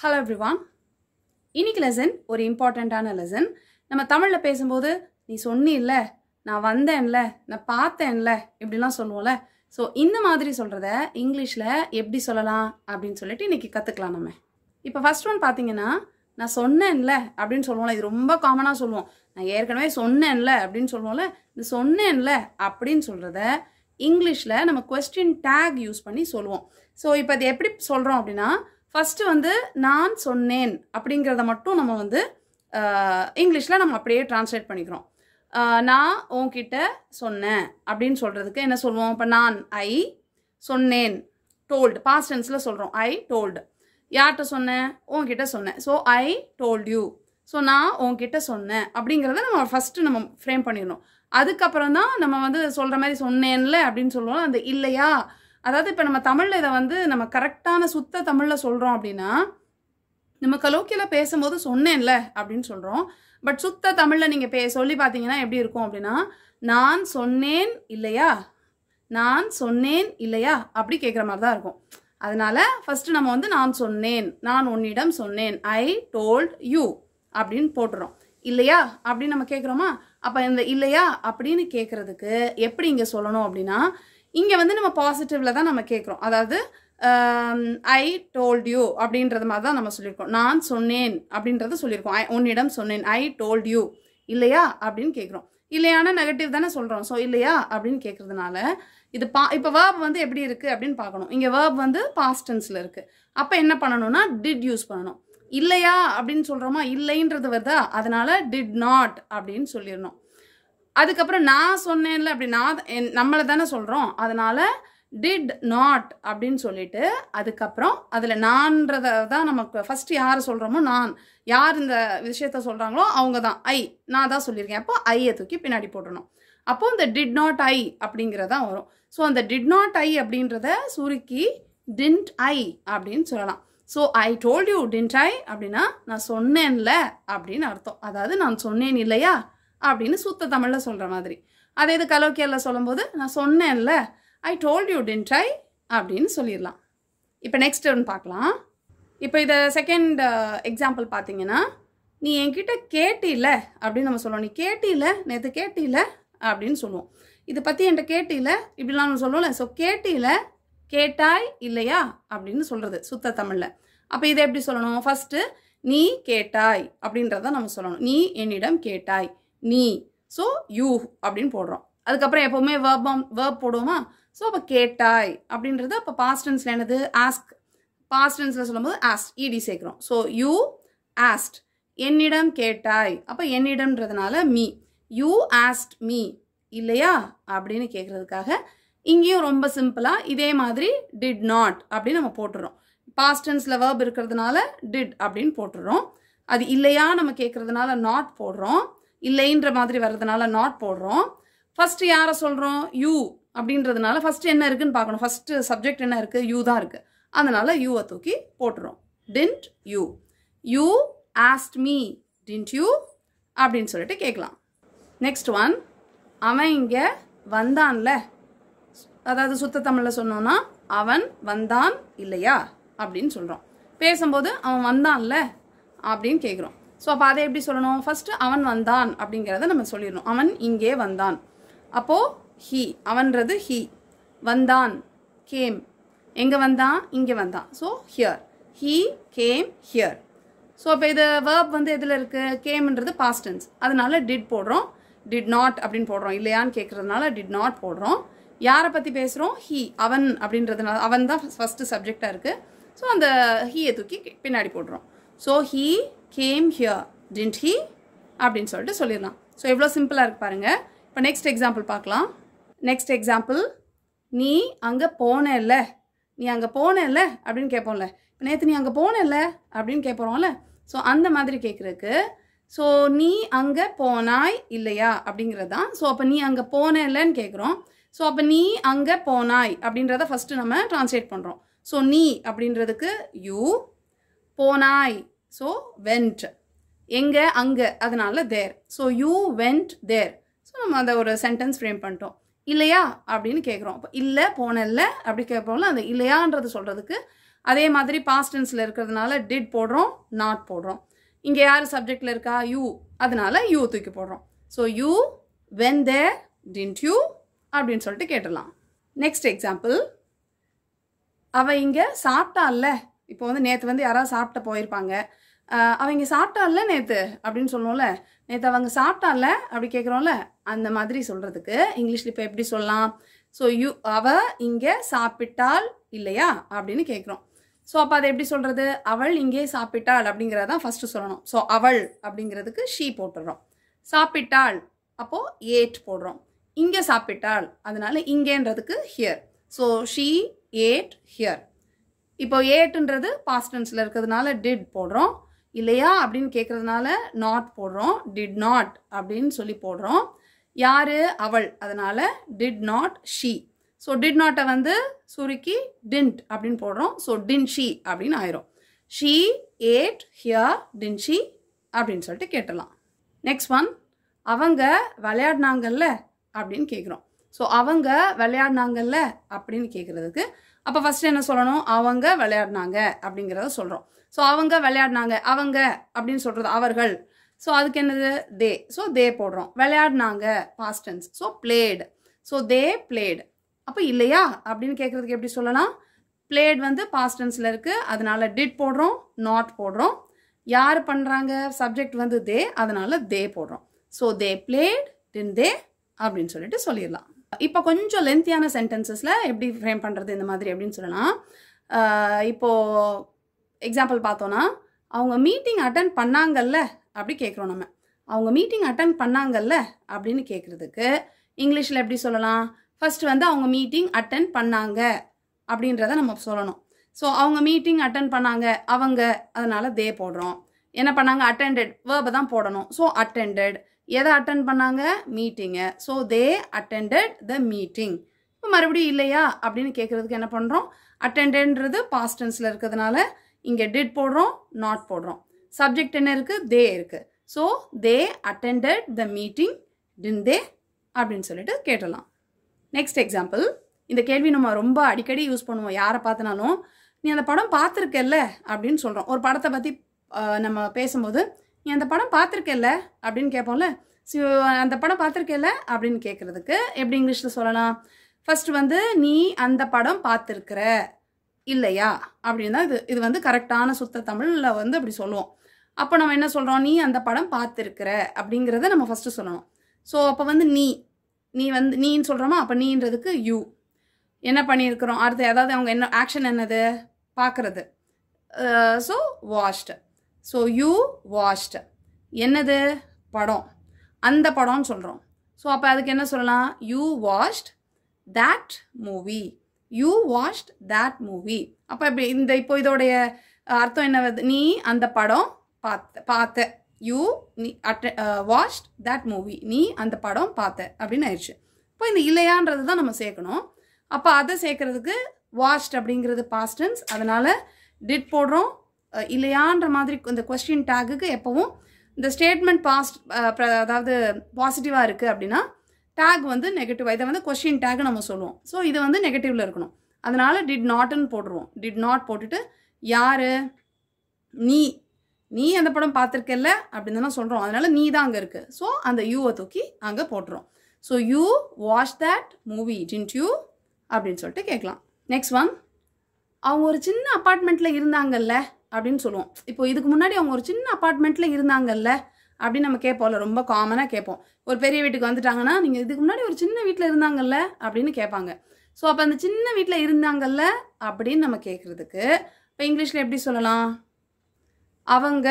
Hello everyone. இன்னைக்கு lesson ஒரு இம்பார்ட்டன்ட்டான lesson. நம்ம தமிழ்ல பேசும்போது நீ சொன்னீல்ல, நான் வந்தேன்ல, நான் பார்த்தேன்ல இப்படிலாம் சொல்லுவோம்ல. ஸோ இந்த மாதிரி சொல்கிறத இங்கிலீஷில் எப்படி சொல்லலாம் அப்படின்னு சொல்லிட்டு இன்னைக்கு கற்றுக்கலாம் நம்ம. இப்போ ஃபர்ஸ்ட் ஒன் பார்த்தீங்கன்னா, நான் சொன்னேன்ல அப்படின்னு சொல்லுவோம்ல. இது ரொம்ப காமனாக சொல்லுவோம். நான் ஏற்கனவே சொன்னேன்ல அப்படின்னு சொல்லுவோம்ல. இந்த சொன்னேன்ல அப்படின்னு சொல்கிறத இங்கிலீஷில் நம்ம கொஸ்டின் டேக் யூஸ் பண்ணி சொல்லுவோம். ஸோ இப்போ அது எப்படி சொல்கிறோம் அப்படின்னா, ஃபஸ்ட்டு வந்து நான் சொன்னேன் அப்படிங்கிறத மட்டும் நம்ம வந்து இங்கிலீஷில் நம்ம அப்படியே டிரான்ஸ்லேட் பண்ணிக்கிறோம். நான் உன்கிட்ட சொன்னேன் அப்படின்னு சொல்கிறதுக்கு என்ன சொல்லுவோம்? இப்போ நான் ஐ சொன்னேன், டோல்டு பாஸ்ட் டென்ஸில் சொல்கிறோம். ஐ டோல்டு. யார்கிட்ட சொன்னேன்? உன்கிட்ட சொன்னேன். So I told you. So நான் உன்கிட்ட சொன்னேன் அப்படிங்கிறத நம்ம ஃபஸ்ட்டு நம்ம ஃப்ரேம் பண்ணிடணும். அதுக்கப்புறம் தான் நம்ம வந்து சொல்கிற மாதிரி சொன்னேன்ல அப்படின்னு சொல்லுவோம். அந்த இல்லையா, அதாவது இப்போ நம்ம தமிழில் இதை வந்து நம்ம கரெக்டான சுத்த தமிழில் சொல்கிறோம் அப்படின்னா, நம்ம கலோக்கியில் பேசும்போது சொன்னேன்ல அப்படின்னு சொல்கிறோம். பட் சுத்த தமிழில் நீங்கள் சொல்லி பார்த்தீங்கன்னா எப்படி இருக்கும் அப்படின்னா, நான் சொன்னேன் இல்லையா, நான் சொன்னேன் இல்லையா அப்படி கேட்குற மாதிரி தான் இருக்கும். அதனால ஃபஸ்ட்டு நம்ம வந்து நான் சொன்னேன், நான் உன்னிடம் சொன்னேன், ஐ டோல்ட் யூ அப்படின்னு போட்டுறோம். இல்லையா அப்படின்னு நம்ம கேட்குறோமா? அப்போ இந்த இல்லையா அப்படின்னு கேட்குறதுக்கு எப்படி இங்கே சொல்லணும் அப்படின்னா, இங்கே வந்து நம்ம பாசிட்டிவில் தான் நம்ம கேட்குறோம். அதாவது ஐ டோல்ட் யூ அப்படின்றது மாதிரி தான் நம்ம சொல்லியிருக்கோம். நான் சொன்னேன் அப்படின்றத சொல்லியிருக்கோம். உன்னிடம் சொன்னேன், ஐ டோல்ட் யூ. இல்லையா அப்படின்னு கேட்குறோம். இல்லையான நெகட்டிவ் தானே சொல்கிறோம். ஸோ இல்லையா அப்படின்னு கேட்குறதுனால இது இப்போ வேர்ப் வந்து எப்படி இருக்குது அப்படின்னு பார்க்கணும். இங்கே வேர்ப் வந்து பாஸ்ட் டென்ஸில் இருக்குது. அப்போ என்ன பண்ணணும்னா டிட் யூஸ் பண்ணணும். இல்லையா அப்படின்னு சொல்கிறோமா, இல்லைன்றது வருதா, அதனால டிட் நாட் அப்படின்னு சொல்லிடணும். அதுக்கப்புறம் நான் சொன்னேன்ல அப்படி நம்மளை தானே சொல்கிறோம். அதனால டிட் நாட் அப்படின்னு சொல்லிட்டு அதுக்கப்புறம் அதில் நான்றதை தான் நமக்கு ஃபஸ்ட்டு யாரை சொல்கிறோமோ, நான் யார் இந்த விஷயத்த சொல்கிறாங்களோ அவங்க தான் ஐ, நான் தான் சொல்லியிருக்கேன். அப்போ ஐயை தூக்கி பின்னாடி போட்டுடணும். அப்போ இந்த டிட் நாட் ஐ அப்படிங்கிறதான் வரும். ஸோ அந்த டிட் நாட் ஐ அப்படின்றத சுருக்கி டிண்ட் ஐ அப்படின்னு சொல்லலாம். So I told you didn't I அப்படின்னா நான் சொன்னேன்ல அப்படின்னு அர்த்தம். அதாவது நான் சொன்னேன் இல்லையா அப்படின்னு சுத்த தமிழில் சொல்கிற மாதிரி. அதே இது கலோக்கியலில் சொல்லும்போது நான் சொன்னேன்ல, ஐ டோல்ட் யூ டிண்ட் ஐ அப்படின்னு சொல்லிடலாம். இப்போ நெக்ஸ்ட் ஒன்று பார்க்கலாம். இப்போ இதை செகண்ட் எக்ஸாம்பிள் பார்த்தீங்கன்னா, நீ என்கிட்ட கேட்டில அப்படின்னு நம்ம சொல்லுவோம். நீ கேட்டில, நேற்று கேட்டில அப்படின்னு சொல்லுவோம். இதை பற்றி என்கிட்ட கேட்டில இப்படிலாம் நம்ம சொல்லுவோம்ல. ஸோ கேட்டில, கேட்டாய் இல்லையா அப்படின்னு சொல்கிறது சுத்த தமிழில். அப்போ இதை எப்படி சொல்லணும்? ஃபஸ்ட்டு நீ கேட்டாய் அப்படின்றத நம்ம சொல்லணும். நீ என்னிடம் கேட்டாய், நீ. ஸோ யூ அப்படின்னு போடுறோம். அதுக்கப்புறம் எப்போவுமே வேர்ப் போடுவோமா? ஸோ அப்போ கேட்டாய் அப்படின்றது அப்போ பாஸ்ட் டென்ஸில் என்னது? ஆஸ்க். பாஸ்ட் டென்ஸில் சொல்லும்போது ஆஸ்ட், இடி சேர்க்குறோம். So you asked. என்னிடம் கேட்டாய், அப்போ என்னிடம்ன்றதுனால மீ. யூ ஆஸ்ட் மீ இல்லையா அப்படின்னு கேட்குறதுக்காக இங்கேயும் ரொம்ப சிம்பிளாக இதே மாதிரி டிட் நாட் அப்படின்னு நம்ம போட்டுறோம். பாஸ்ட் டென்ஸில் வேர்ப் இருக்கிறதுனால டிட் அப்படின்னு போட்டுறோம். அது இல்லையா நம்ம கேட்குறதுனால நாட் போடுறோம். இல்லைன்ற மாதிரி வர்றதுனால நாட் போடுறோம். ஃபஸ்ட்டு யாரை சொல்கிறோம்? யூ அப்படின்றதுனால ஃபஸ்ட்டு என்ன இருக்குன்னு பார்க்கணும். ஃபஸ்ட்டு சப்ஜெக்ட் என்ன இருக்குது? யூ தான் இருக்குது. அதனால் யூவை தூக்கி போட்டுறோம். Didn't you. You asked me didn't you அப்படின்னு சொல்லிட்டு கேட்கலாம். நெக்ஸ்ட் ஒன், அவன் இங்கே வந்தான்ல, அதாவது சுத்த தமிழில் சொன்னோன்னா அவன் வந்தான் இல்லையா அப்படின்னு சொல்கிறோம். பேசும்போது அவன் வந்தான்ல அப்படின்னு கேட்குறோம். ஸோ அப்போ அதை எப்படி சொல்லணும்? ஃபஸ்ட்டு அவன் வந்தான் அப்படிங்கிறத நம்ம சொல்லிடணும். அவன் இங்கே வந்தான். அப்போது ஹீ, அவன்றது ஹீ. வந்தான், கேம். எங்கே வந்தான்? இங்கே வந்தான். So here, he came here. So அப்போ இது வேர்ப் வந்து எதில் இருக்குது? கேம்ன்றது பாஸ்ட் டென்ஸ். அதனால டிட் போடுறோம். டிட் நாட் அப்படின்னு போடுறோம். இல்லையான்னு கேட்குறதுனால டிட் நாட் போடுறோம். யாரை பற்றி பேசுகிறோம்? ஹீ, அவன் அப்படின்றதுனால அவன் தான் ஃபஸ்ட்டு சப்ஜெக்டாக இருக்குது. ஸோ அந்த ஹீயை தூக்கி பின்னாடி போடுறோம். So he came here tint he அப்படின்னு சொல்லிட்டு சொல்லிடலாம். ஸோ எவ்வளோ சிம்பிளாக இருக்கு பாருங்கள். இப்போ நெக்ஸ்ட் எக்ஸாம்பிள் பார்க்கலாம். நெக்ஸ்ட் எக்ஸாம்பிள், நீ அங்கே போனேல்ல, நீ அங்கே போனேல்ல அப்படின்னு கேட்போம்ல. இப்போ நேற்று நீ அங்கே போனேல்ல அப்படின்னு கேட்போம்ல. ஸோ அந்த மாதிரி கேட்குறதுக்கு ஸோ நீ அங்கே போனாய் இல்லையா அப்படிங்கிறது தான். ஸோ அப்போ நீ அங்கே போனேல்லன்னு கேட்குறோம். ஸோ அப்போ நீ அங்கே போனாய் அப்படின்றத ஃபஸ்ட்டு நம்ம ட்ரான்ஸ்லேட் பண்ணுறோம். ஸோ நீ அப்படின்றதுக்கு யூ, போனாய் ஸோ வெண்ட், எங்கே அங்கே அதனால there. So you went there. So நம்ம அதை ஒரு சென்டென்ஸ் ஃப்ரேம் பண்ணிட்டோம். இல்லையா அப்படின்னு கேட்குறோம். அப்போ இல்லை போனல்ல அப்படி கேட்போம்ல, அந்த இல்லையான்றது சொல்கிறதுக்கு அதே மாதிரி பாஸ்ட் டென்ஸில் இருக்கிறதுனால டிட் போடுறோம், நாட் போடுறோம். இங்கே யார் சப்ஜெக்டில் இருக்கா? யூ, அதனால யூ தூக்கி போடுறோம். So you when there, didn't you அப்படின்னு சொல்லிட்டு கேட்டுடலாம். நெக்ஸ்ட் எக்ஸாம்பிள், அவள் இங்கே சாப்பிட்டால. இப்போ வந்து நேற்று வந்து யாராவது சாப்பிட்ட போயிருப்பாங்க, அவள் இங்கே சாப்பிட்டால நேற்று அப்படின்னு சொல்லுவோம்ல. நேற்று அவங்க சாப்பிட்டால அப்படி கேட்குறோம்ல, அந்த மாதிரி சொல்கிறதுக்கு இங்கிலீஷில் இப்போ எப்படி சொல்லலாம்? ஸோ அவள் இங்கே சாப்பிட்டாள் இல்லையா அப்படின்னு கேட்குறோம். ஸோ அப்போ அதை எப்படி சொல்கிறது? அவள் இங்கே சாப்பிட்டாள் அப்படிங்கிறதான் ஃபஸ்ட்டு சொல்லணும். ஸோ அவள் அப்படிங்கிறதுக்கு ஷீ போட்டுடுறோம். சாப்பிட்டாள் அப்போது ஏட் போடுறோம். இங்கே சாப்பிட்டாள் அதனால இங்கேன்றதுக்கு here. So she ate here. இப்போ ஏட்டுன்றது பாஸ்ட் டென்ஸில் இருக்கிறதுனால டிட் போடுறோம். இல்லையா அப்படின்னு கேட்குறதுனால நாட் போடுறோம். டிட் நாட் அப்படின்னு சொல்லி போடுறோம். யார்? அவள், அதனால did not she. So did நாட்டை வந்து சுருக்கி டின்ட் அப்படின்னு போடுறோம். ஸோ டின் ஷீ அப்படின்னு ஆயிரும். She ate here, didn't she அப்படின்னு சொல்லிட்டு கேட்டலாம். நெக்ஸ்ட் ஒன், அவங்க விளையாடினாங்கல்ல அப்படின்னு கேட்குறோம். ஸோ அவங்க விளையாடினாங்கல்ல அப்படின்னு கேட்குறதுக்கு அப்போ ஃபஸ்ட்டு என்ன சொல்லணும்? அவங்க விளையாடினாங்க அப்படிங்கிறத சொல்கிறோம். ஸோ அவங்க விளையாடினாங்க, அவங்க அப்படின்னு சொல்கிறது அவர்கள். ஸோ அதுக்கு என்னது? தே. ஸோ தே போடுறோம். விளையாடினாங்க past tense. So played. So they played. அப்போ இல்லையா அப்படின்னு கேட்குறதுக்கு எப்படி சொல்லலாம்? பிளேட் வந்து பாஸ்ட் டென்ஸில் இருக்குது, அதனால டிட் போடுறோம், நாட் போடுறோம். யார் பண்ணுறாங்க? சப்ஜெக்ட் வந்து தே, அதனால தே போடுறோம். So they played, tin they அப்படின்னு சொல்லிட்டு சொல்லிடலாம். இப்போ கொஞ்சம் லென்த்தியான சென்டென்சஸில் எப்படி ஃப்ரேம் பண்ணுறது இந்த மாதிரி அப்படின்னு சொல்லலாம். இப்போது எக்ஸாம்பிள் பார்த்தோன்னா, அவங்க மீட்டிங் அட்டன் பண்ணாங்கல்ல அப்படி கேட்குறோம். நம்ம அவங்க மீட்டிங் அட்டன் பண்ணாங்கல்ல அப்படின்னு கேட்குறதுக்கு இங்கிலீஷில் எப்படி சொல்லலாம்? ஃபர்ஸ்ட் வந்து அவங்க மீட்டிங் அட்டன் பண்ணாங்க அப்படின்றத நம்ம சொல்லணும். ஸோ அவங்க மீட்டிங் அட்டன் பண்ணாங்க, அவங்க, அதனால தே போடுறோம். என்ன பண்ணாங்க? அட்டெண்டட், வேர்பை தான் போடணும். So attended. எதை அட்டன் பண்ணாங்க? மீட்டிங்கை. So they attended the meeting. இப்போ மறுபடியும் இல்லையா அப்படின்னு கேட்குறதுக்கு என்ன பண்ணுறோம்? அட்டெண்டன்றது பாஸ்ட் டென்ஸில் இருக்கிறதுனால இங்கே டிட் போடுறோம், நாட் போடுறோம். சப்ஜெக்ட் என்ன இருக்குது? தே இருக்குது. So they attended the meeting, didn't they அப்படின்னு சொல்லிட்டு கேட்டலாம். நெக்ஸ்ட் எக்ஸாம்பிள், இந்த கேள்வி நம்ம ரொம்ப அடிக்கடி யூஸ் பண்ணுவோம். யாரை பார்த்தனாலும் நீ அந்த படம் பார்த்துருக்கல்ல அப்படின்னு சொல்கிறோம். ஒரு படத்தை பற்றி நம்ம பேசும்போது நீ அந்த படம் பார்த்துருக்கல்ல அப்படின்னு கேட்போம்ல. ஸோ அந்த படம் பார்த்துருக்கல்ல அப்படின்னு கேட்குறதுக்கு எப்படி இங்கிலீஷில் சொல்லலாம்? ஃபர்ஸ்ட் வந்து நீ அந்த படம் பார்த்துருக்குற இல்லையா அப்படின்னு தான் இது வந்து கரெக்டான சுத்த தமிழில் வந்து அப்படி சொல்லுவோம். அப்போ நம்ம என்ன சொல்கிறோம்? நீ அந்த படம் பார்த்துருக்குற அப்படிங்கிறத நம்ம ஃபஸ்ட்டு சொல்லணும். ஸோ அப்போ வந்து நீ வந்து நீன்னு சொல்கிறோமா, அப்போ நீன்றதுக்கு யூ. என்ன பண்ணியிருக்கிறோம்? அடுத்து ஏதாவது அவங்க என்ன ஆக்ஷன் என்னது? பார்க்குறது. So washed. So you washed. என்னது? படம். அந்த படம்னு சொல்கிறோம். ஸோ அப்போ அதுக்கு என்ன சொல்லலாம்? You washed that movie. You washed that movie. அப்போ இப்படி இப்போ இதோடைய அர்த்தம் என்ன வருது? நீ அந்த படம் பார்த்த. யூ நீ வாஷ்ட் தேட் மூவி. நீ அந்த படம் பார்த்த அப்படின்னு ஆயிடுச்சு. இப்போ இந்த இல்லையான்றது தான் நம்ம சேர்க்கணும். அப்போ அதை சேர்க்கறதுக்கு வாஷ்ட் அப்படிங்கிறது பாஸ்ட் டென்ஸ், அதனால டிட் போடுறோம். இல்லையான்ற மாதிரி இந்த கொஸ்டின் டேக்குக்கு எப்பவும் இந்த ஸ்டேட்மெண்ட் பாஸ்ட் அதாவது பாசிட்டிவாக இருக்குது அப்படின்னா டேக் வந்து நெகட்டிவாக, இதை வந்து கொஸ்டின் டேக் நம்ம சொல்லுவோம். ஸோ இது வந்து நெகட்டிவில் இருக்கணும். அதனால டிட் நாட்னு போடுவோம். டிட் நாட் போட்டுட்டு யார்? நீ அந்த படம் பார்த்துருக்கல்ல அப்படின்னு தானே சொல்கிறோம். அதனால நீ தான் அங்கே இருக்குது. ஸோ அந்த யூவை தூக்கி அங்கே போட்டுரும். So you wash that movie, didn't you அப்படின்னு சொல்லிட்டு கேட்கலாம். நெக்ஸ்ட் ஒன், அவங்க ஒரு சின்ன அப்பார்ட்மெண்ட்டில் இருந்தாங்கல்ல அப்படின்னு சொல்லுவோம். இப்போ இதுக்கு முன்னாடி அவங்க ஒரு சின்ன அப்பார்ட்மெண்ட்டில் இருந்தாங்கல்ல அப்படின்னு நம்ம கேட்போம்ல, ரொம்ப காமனாக கேட்போம். ஒரு பெரிய வீட்டுக்கு வந்துட்டாங்கன்னா நீங்கள் இதுக்கு முன்னாடி ஒரு சின்ன வீட்டில் இருந்தாங்கல்ல அப்படின்னு கேட்பாங்க. ஸோ அப்போ அந்த சின்ன வீட்டில் இருந்தாங்கல்ல அப்படின்னு நம்ம கேட்குறதுக்கு இப்போ இங்கிலீஷில் எப்படி சொல்லலாம்? அவங்க.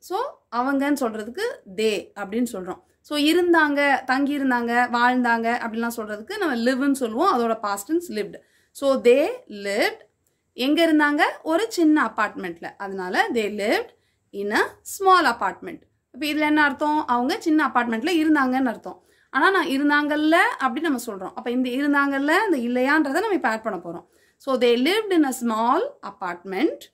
ஸோ அவங்கன்னு சொல்கிறதுக்கு தே அப்படின்னு சொல்கிறோம். ஸோ இருந்தாங்க, தங்கியிருந்தாங்க, வாழ்ந்தாங்க அப்படின்லாம் சொல்கிறதுக்கு நம்ம லிவ்னு சொல்லுவோம். அதோட past tense lived. So they lived. எங்கே இருந்தாங்க? ஒரு சின்ன அப்பார்ட்மெண்ட்டில். அதனால they lived in a small apartment. இப்போ இதில் என்ன அர்த்தம்? அவங்க சின்ன அப்பார்ட்மெண்ட்டில் இருந்தாங்கன்னு அர்த்தம். ஆனால் நான் இருந்தாங்கல்ல அப்படின்னு நம்ம சொல்கிறோம். அப்போ இந்த இருந்தாங்கல்ல இந்த இல்லையான்றதை நம்ம இப்போ ஆட் பண்ண போகிறோம். So they lived in a small apartment.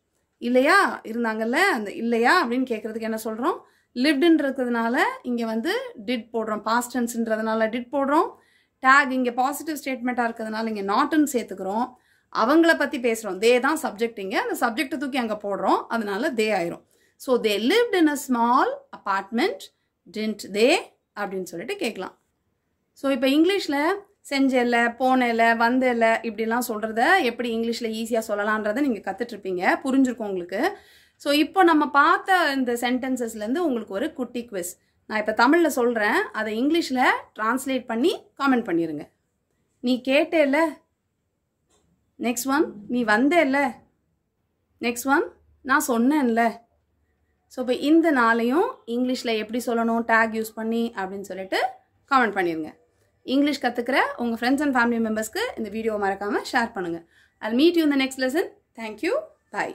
இல்லையா இருந்தாங்கல்ல அந்த இல்லையா அப்படின்னு கேட்குறதுக்கு என்ன சொல்கிறோம்? லிவ்டுன்னு இருக்கிறதுனால இங்கே வந்து டிட் போடுறோம். பாஸ்ட் டென்ஸ்ன்றதுனால டிட் போடுறோம். டேக் இங்கே பாசிட்டிவ் ஸ்டேட்மெண்ட்டாக இருக்கிறதுனால இங்கே நாட்டுன்னு சேர்த்துக்கிறோம். அவங்கள பற்றி பேசுகிறோம். தே தான் சப்ஜெக்ட் இங்கே. அந்த சப்ஜெக்டை தூக்கி அங்கே போடுறோம். அதனால தே ஆயிரும். So they lived in a small apartment didn't they அப்படின்னு சொல்லிட்டு கேட்கலாம். ஸோ இப்போ இங்கிலீஷில் செஞ்சல, போனல, வந்தல இப்படிலாம் சொல்கிறத எப்படி இங்கிலீஷில் ஈஸியாக சொல்லலான்றதை நீங்கள் கற்றுட்ருப்பீங்க, புரிஞ்சிருக்கும் உங்களுக்கு. ஸோ இப்போ நம்ம பார்த்த இந்த சென்டென்சஸ்லேருந்து உங்களுக்கு ஒரு குட்டி குவிஸ். நான் இப்போ தமிழில் சொல்கிறேன், அதை இங்கிலீஷில் ட்ரான்ஸ்லேட் பண்ணி காமெண்ட் பண்ணிடுங்க. நீ கேட்டேல்ல, நெக்ஸ்ட் ஒன் நீ வந்தேல்ல, நெக்ஸ்ட் ஒன் நான் சொன்னேன்ல. ஸோ இப்போ இந்த நாளையும் இங்கிலீஷில் எப்படி சொல்லணும் டேக் யூஸ் பண்ணி அப்படின்னு சொல்லிட்டு காமெண்ட் பண்ணிடுங்க. இங்கிலீஷ் கற்றுக்கிற உங்கள் ஃப்ரெண்ட்ஸ் அண்ட் ஃபேமிலி மெம்பர்ஸ்க்கு இந்த வீடியோவை மறக்காமல் ஷேர் பண்ணுங்கள். I'll meet you in the next lesson. Thank you. Bye.